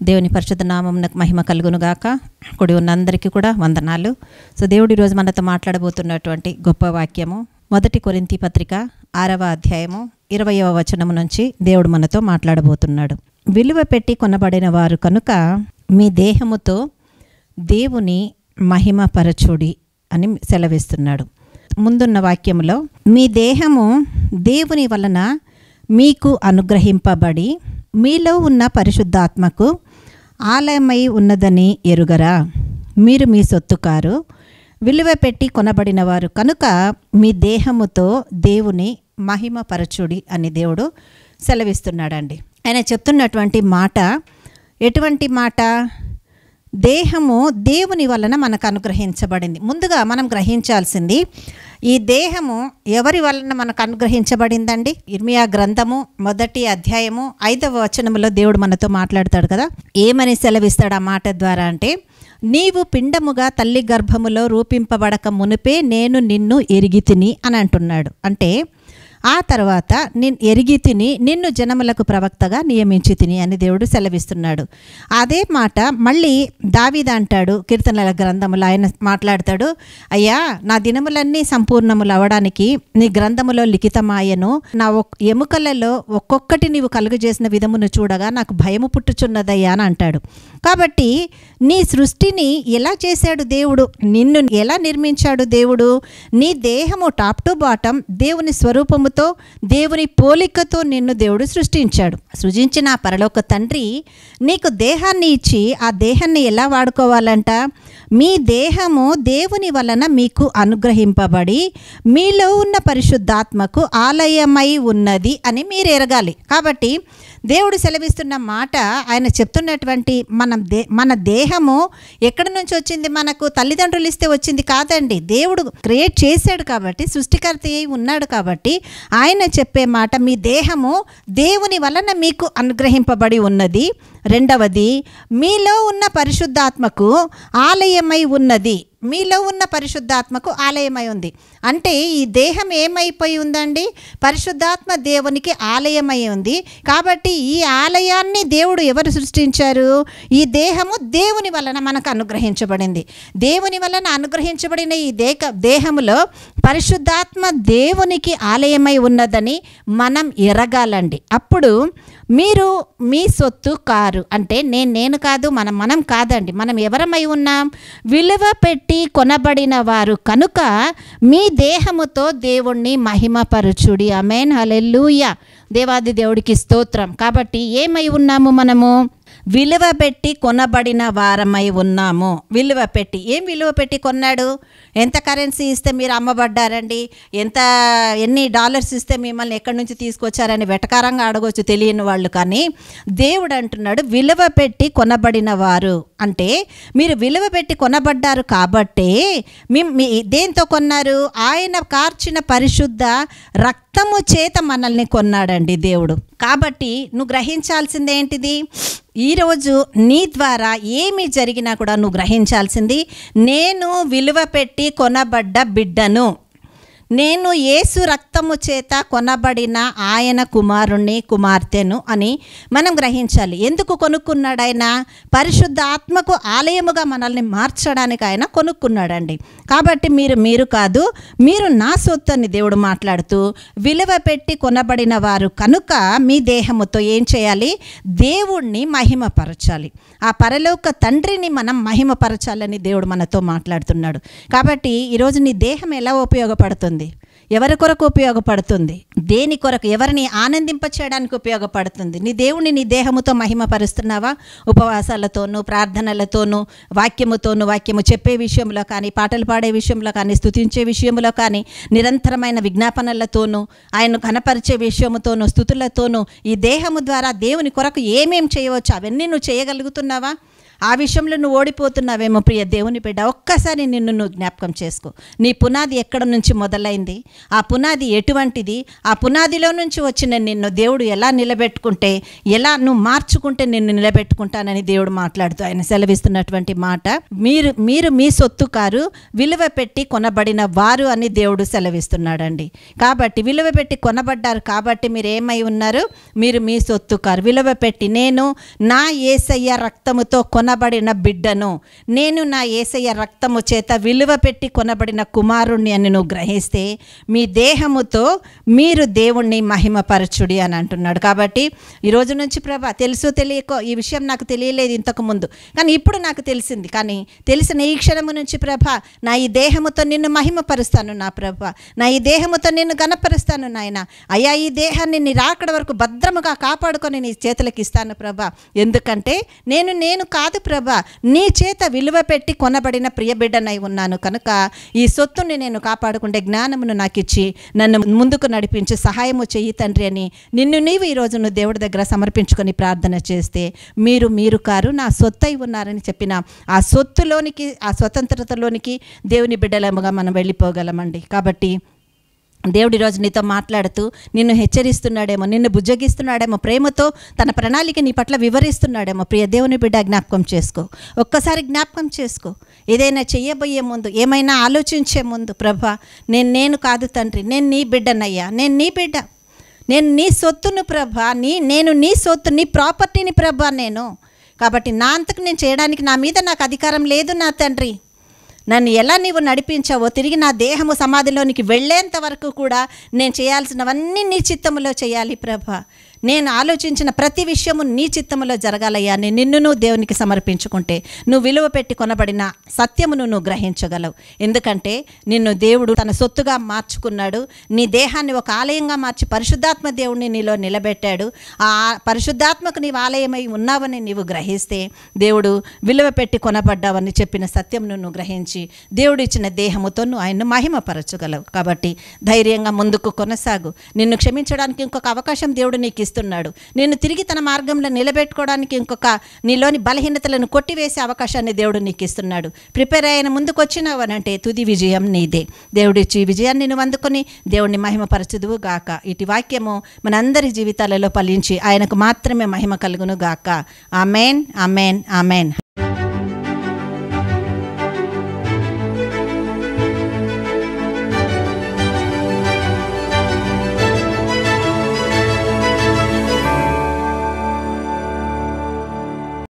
దేవుని పరిశుద్ధ నామమునకు మహిమ కలుగును గాక. కూడి ఉన్న అందరికీ కూడా వందనాలు. సో దేవుడు ఈరోజు మనతో మాట్లాడబోతున్నటువంటి గొప్ప వాక్యము 1 కొరింథీ పత్రిక 6వ అధ్యాయము 20వ వచనము నుంచి దేవుడు మనతో మాట్లాడబోతున్నాడు. విలువ పెట్టి కొనబడిన వారు కనుక మీ దేహముతో దేవుని మహిమ పరచుడి అని సెలవిస్తున్నాడు. ముందున్న వాక్యములో మీ దేహము దేవుని వలన మీకు అనుగ్రహింపబడి మీలో ఉన్న పరిశుద్ధాత్మకు ఆలయమై ఉన్నదని ఎరుగరా? మీరు మీ సొత్తు కారు, విలువ పెట్టి కొనబడిన వారు కనుక మీ దేహముతో దేవుని మహిమ పరచుడి అని దేవుడు సెలవిస్తున్నాడండి. ఆయన చెప్తున్నటువంటి మాట ఎటువంటి మాట? దేహము దేవుని వలన మనకు అనుగ్రహించబడింది. ముందుగా మనం గ్రహించాల్సింది, ఈ దేహము ఎవరి వలన మనకు అనుగ్రహించబడిందండి? ఇర్మియా గ్రంథము 1వ అధ్యాయము 5వ వచనములో దేవుడు మనతో మాట్లాడతాడు కదా. ఏమని సెలవిస్తాడు ఆ మాట ద్వారా అంటే, నీవు పిండముగా తల్లి గర్భములో రూపింపబడక మునిపే నేను నిన్ను ఎరిగితిని అని అంటున్నాడు. అంటే ఆ తర్వాత నేను ఎరిగి తిని నిన్ను జనములకు ప్రవక్తగా నియమించి తిని అని దేవుడు సెలవిస్తున్నాడు. అదే మాట మళ్ళీ దావీదు అంటాడు కీర్తనల గ్రంథములో. ఆయన మాట్లాడతాడు, అయ్యా నా దినములన్నీ సంపూర్ణములు అవడానికి నీ గ్రంథములో లిఖితమాయను, నా ఎముకలలో ఒక్కొక్కటి నీవు కలుగజేసిన విధమును చూడగా నాకు భయము పుట్టుచున్నదయ్యా అని అంటాడు. కాబట్టి నీ సృష్టిని ఎలా చేశాడు దేవుడు? నిన్ను ఎలా నిర్మించాడు దేవుడు? నీ దేహము టాప్ టు బాటం దేవుని స్వరూపము దేవుని పోలికతో నిన్ను దేవుడు సృష్టించాడు. సృజించిన ఆ పరలోక తండ్రి నీకు దేహాన్ని ఇచ్చి ఆ దేహాన్ని ఎలా వాడుకోవాలంట? మీ దేహము దేవుని వలన మీకు అనుగ్రహింపబడి మీలో ఉన్న పరిశుద్ధాత్మకు ఆలయమై ఉన్నది అని మీరు ఎరగాలి. కాబట్టి దేవుడు సెలవిస్తున్న మాట, ఆయన చెప్తున్నటువంటి మన దేహము ఎక్కడి నుంచి వచ్చింది? మనకు తల్లిదండ్రులు ఇస్తే వచ్చింది కాదండి. దేవుడు క్రియేట్ చేశాడు కాబట్టి, సృష్టికర్త అయి ఉన్నాడు కాబట్టి ఆయన చెప్పే మాట, మీ దేహము దేవుని వలన మీకు అనుగ్రహింపబడి ఉన్నది. రెండవది, మీలో ఉన్న పరిశుద్ధాత్మకు ఆలయమై ఉన్నది. మీలో ఉన్న పరిశుద్ధాత్మకు ఆలయమై ఉంది అంటే ఈ దేహం ఏమైపోయి ఉందండి? పరిశుద్ధాత్మ దేవునికి ఆలయమై ఉంది. కాబట్టి ఈ ఆలయాన్ని దేవుడు ఎవరు సృష్టించారు? ఈ దేహము దేవుని వలన మనకు అనుగ్రహించబడింది. దేవుని వలన అనుగ్రహించబడిన ఈ దేహములో పరిశుద్ధాత్మ దేవునికి ఆలయమై ఉన్నదని మనం ఎరగాలండి. అప్పుడు మీరు మీ సొత్తు కారు. అంటే నేను కాదు, మనం కాదండి. మనం ఎవరమై ఉన్నాం? విలువ పెట్టి కొనబడిన వారు కనుక మీ దేహముతో దేవుణ్ణి మహిమపరచుడి. ఆమేన్, హల్లెలూయా. దేవాది దేవుడికి స్తోత్రం. కాబట్టి ఏమై ఉన్నాము? మనము విలువ పెట్టి కొనబడిన వారమై ఉన్నాము. విలువ పెట్టి, ఏం విలువ పెట్టి కొన్నాడు? ఎంత కరెన్సీ ఇస్తే మీరు అమ్మబడ్డారండి? ఎన్ని డాలర్స్ ఇస్తే మిమ్మల్ని ఎక్కడి నుంచి తీసుకొచ్చారని వెటకారంగా అడగవచ్చు తెలియని వాళ్ళు. కానీ దేవుడు అంటున్నాడు విలువ పెట్టి కొనబడిన వారు. అంటే మీరు విలువ పెట్టి కొనబడ్డారు కాబట్టే దేంతో కొన్నారు? ఆయన కార్చిన పరిశుద్ధ రక్తము చేత మనల్ని కొన్నాడండి దేవుడు. కాబట్టి నువ్వు గ్రహించాల్సింది ఏంటిది? ఈరోజు నీ ద్వారా ఏమి జరిగినా కూడా నువ్వు గ్రహించాల్సింది, నేను విలువ పెట్టి కొనబడ్డ బిడ్డను, నేను యేసు రక్తము చేత కొనబడిన ఆయన కుమారుణ్ణి కుమార్తెను అని మనం గ్రహించాలి. ఎందుకు కొనుక్కున్నాడు ఆయన? పరిశుద్ధ ఆత్మకు ఆలయముగా మనల్ని మార్చడానికి ఆయన కొనుక్కున్నాడండి. కాబట్టి మీరు కాదు, మీరు నా సొత్తు అని దేవుడు మాట్లాడుతూ, విలువ పెట్టి కొనబడిన వారు కనుక మీ దేహముతో ఏం చేయాలి? దేవుణ్ణి మహిమపరచాలి. ఆ పరలోక తండ్రిని మనం మహిమపరచాలని దేవుడు మనతో మాట్లాడుతున్నాడు. కాబట్టి ఈరోజు నీ దేహం ఎలా ఉపయోగపడుతుంది? ఎవరి కొరకు ఉపయోగపడుతుంది? దేని కొరకు? ఎవరిని ఆనందింపచేయడానికి ఉపయోగపడుతుంది? నీ దేవుని నీ దేహముతో మహిమపరుస్తున్నావా? ఉపవాసాలతోనూ, ప్రార్థనలతోనూ, వాక్యము చెప్పే విషయంలో కానీ, పాటలు పాడే విషయంలో కానీ, స్తుతించే విషయంలో కానీ, నిరంతరమైన విజ్ఞాపనలతోనూ, ఆయన్ను కనపరిచే విషయముతోనూ, స్తుతులతోనూ ఈ దేహము ద్వారా దేవుని కొరకు ఏమేం చేయవచ్చు అవన్నీ నువ్వు చేయగలుగుతున్నావా? ఆ విషయంలో నువ్వు ఓడిపోతున్నావేమో ప్రియ దేవుని బిడ్డ, ఒక్కసారి నిన్ను నువ్వు జ్ఞాపకం చేసుకో. నీ పునాది ఎక్కడ నుంచి మొదలైంది, ఆ పునాది ఎటువంటిది, ఆ పునాదిలో నుంచి వచ్చిన నిన్ను దేవుడు ఎలా నిలబెట్టుకుంటే, ఎలా నువ్వు మార్చుకుంటే నిన్ను నిలబెట్టుకుంటానని దేవుడు మాట్లాడుతూ ఆయన సెలవిస్తున్నటువంటి మాట, మీరు మీ సొత్తు కారు, విలువ పెట్టి కొనబడిన వారు అని దేవుడు సెలవిస్తున్నాడండి. కాబట్టి విలువ పెట్టి కొనబడ్డారు కాబట్టి మీరు ఏమై ఉన్నారు, మీరు మీ సొత్తు కారు. విలువ పెట్టి, నేను నా యేసయ్య రక్తముతో కొనబడిన బిడ్డను, నేను నా యేసయ్య రక్తము చేత విలువ పెట్టి కొనబడిన కుమారుణ్ణి అని నువ్వు గ్రహిస్తే మీ దేహముతో మీరు దేవుణ్ణి మహిమపరచుడి అని అంటున్నాడు. కాబట్టి ఈరోజు నుంచి ప్రభా, తెలుసు తెలియకో ఈ విషయం నాకు తెలియలేదు ఇంతకుముందు, కానీ ఇప్పుడు నాకు తెలిసింది. కానీ తెలిసిన ఈ క్షణము నుంచి ప్రభా, నా ఈ దేహముతో నిన్ను మహిమపరుస్తాను నా ప్రభా, నా ఈ దేహముతో నిన్ను గణపరుస్తాను నాయన. అయ్యా, ఈ దేహాన్ని నీ రాకడ వరకు భద్రముగా కాపాడుకొని నీ చేతులకు ఇస్తాను ప్రభా. ఎందుకంటే నేను కాదు ప్రభా, నీ చేత విలువ పెట్టి కొనబడిన ప్రియబిడ్డనై ఉన్నాను కనుక ఈ సొత్తుని నేను కాపాడుకుంటే జ్ఞానమును నాకు ఇచ్చి నన్ను ముందుకు నడిపించి సహాయము చెయ్యి తండ్రి అని నిన్ను నీవు ఈరోజు నువ్వు దేవుడి దగ్గర సమర్పించుకొని ప్రార్థన చేస్తే మీరు కారు, నా సొత్తు అయి ఉన్నారని చెప్పిన ఆ సొత్తులోనికి, ఆ స్వతంత్రతలోనికి దేవుని బిడ్డలముగా మనం వెళ్ళిపోగలమండి. కాబట్టి దేవుడి రోజు నీతో మాట్లాడుతూ నిన్ను హెచ్చరిస్తున్నాడేమో, నిన్ను బుజ్జగిస్తున్నాడేమో, ప్రేమతో తన ప్రణాళిక నీ పట్ల వివరిస్తున్నాడేమో. ప్రియ దేవుని బిడ్డ, జ్ఞాపకం చేసుకో, ఒక్కసారి జ్ఞాపకం చేసుకో. ఏదైనా చెయ్యబోయే ముందు, ఏమైనా ఆలోచించే ముందు, ప్రభా నేను కాదు తండ్రి, నేను నీ బిడ్డనయ్యా, నేను నీ బిడ్డ, నేను నీ సొత్తును ప్రభా, నేను నీ సొత్తు, నీ ప్రాపర్టీని ప్రభా నేను. కాబట్టి నా అంతకు నేను చేయడానికి నా మీద నాకు అధికారం లేదు నా తండ్రి. నన్ను ఎలా నీవు నడిపించావో, తిరిగి నా దేహము సమాధిలోనికి వెళ్ళేంత వరకు కూడా నేను చేయాల్సినవన్నీ నీ చిత్తములో చేయాలి ప్రభా. నేను ఆలోచించిన ప్రతి విషయము నీ చిత్తములో జరగాలయ్యా. నిన్ను నువ్వు దేవునికి సమర్పించుకుంటే నువ్వు విలువ పెట్టి కొనబడిన సత్యమును నువ్వు గ్రహించగలవు. ఎందుకంటే నిన్ను దేవుడు తన సొత్తుగా మార్చుకున్నాడు. నీ దేహాన్ని ఒక ఆలయంగా మార్చి పరిశుద్ధాత్మ దేవుడిని నీలో నిలబెట్టాడు. ఆ పరిశుద్ధాత్మకు నీవు ఆలయమై ఉన్నావని నీవు గ్రహిస్తే దేవుడు విలువ పెట్టి కొనబడ్డావని చెప్పిన సత్యమును నువ్వు గ్రహించి దేవుడు ఇచ్చిన దేహముతో నువ్వు ఆయన్ను మహిమపరచగలవు. కాబట్టి ధైర్యంగా ముందుకు కొనసాగు. నిన్ను క్షమించడానికి ఇంకొక అవకాశం దేవుడు నీకు ఇస్తున్నాడు. నిన్ను తిరిగి తన మార్గంలో నిలబెట్టుకోవడానికి ఇంకొక నీలోని బలహీనతలను కొట్టివేసే అవకాశాన్ని దేవుడు నీకు ఇస్తున్నాడు. ప్రిపేర్ అయిన ముందుకు వచ్చినావనంటే తుది విజయం నీదే. దేవుడిచ్చి విజయాన్ని నువ్వు అందుకొని దేవుడిని మహిమపరచుదువు గాక. ఇటు వాక్యము మనందరి జీవితాలలో ఫలించి ఆయనకు మాత్రమే మహిమ కలుగును గాక. Amen, amen, amen.